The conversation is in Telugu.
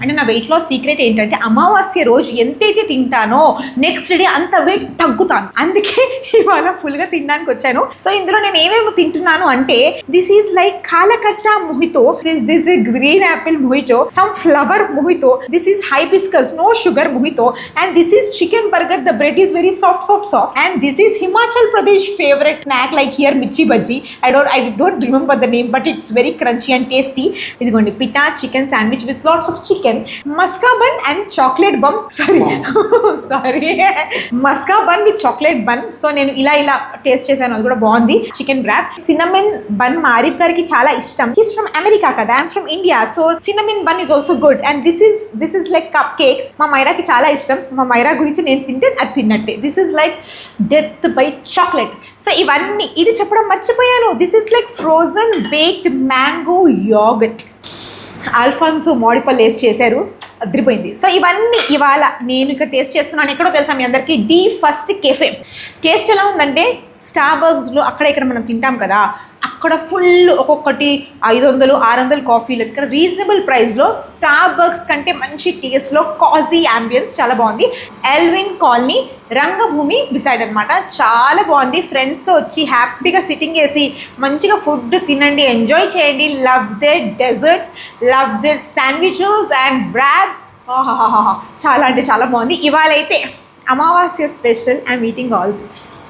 అండ్ నా వెయిట్ లాస్ సీక్రెట్ ఏంటంటే అమావాస్య రోజు ఎంతైతే తింటానో నెక్స్ట్ డే అంత వెయిట్ తగ్గుతాను. అందుకే ఇవాళ ఫుల్గా తినడానికి వచ్చాను. సో ఇందులో నేను ఏమేమి తింటున్నాను అంటే this is like kala khatta mojito, this is green apple mojito, some flower mojito, this is hibiscus no sugar mojito, and this is chicken burger. The bread is very soft, and this is Himachal Pradesh favourite snack like here mirchi bajji. I don't remember the name, but it's very crunchy and tasty. ఇదిగోండి pita chicken sandwich with lots of chicken, maska bun and chocolate bun. Sorry maska bun with chocolate bun. So నేను ఇలా టేస్ట్ చేశాను, అది కూడా బాగుంది. చికెన్ ర్యాప్, సినమన్ బన్ మా ఆరిఫ్ గారికి చాలా ఇష్టం. హీస్ ఫ్రమ్ అమెరికా కదా, I'm from India, so cinnamon bun is also good. And this is like cup cakes. మా మైరాకి చాలా ఇష్టం. మా మైరా గురించి నేను తింటే అది తిన్నట్టే. This is like death by chocolate. So ఇవన్నీ ఇది చెప్పడం మర్చిపోయాను. This is like frozen baked mango yogurt. Alphonso మామిడిపళ్ళు వేసి చేశారు, అదిరిపోయింది. సో ఇవన్నీ ఇవాళ నేను ఇక్కడ టేస్ట్ చేస్తున్నాను. ఎక్కడో తెలుసా మీ అందరికీ, డి ఫస్ట్ కెఫే. టేస్ట్ ఎలా ఉందంటే స్టార్బక్స్లో అక్కడ ఇక్కడ మనం తింటాం కదా, అక్కడ ఫుల్ ఒక్కొక్కటి 500-600 కాఫీలు. ఇక్కడ రీజనబుల్ ప్రైస్లో స్టార్బక్స్ కంటే మంచి టేస్ట్లో కాజీ యాంబియన్స్, చాలా బాగుంది. ఎల్విన్ కాలనీ రంగభూమి బిసైడ్ అనమాట, చాలా బాగుంది. ఫ్రెండ్స్తో వచ్చి హ్యాపీగా సిట్టింగ్ వేసి మంచిగా ఫుడ్ తినండి, ఎంజాయ్ చేయండి. Love there desserts, love there sandwiches and wraps. చాలా అంటే చాలా బాగుంది. ఇవాళ అయితే అమావాస్య special. I'm eating all this.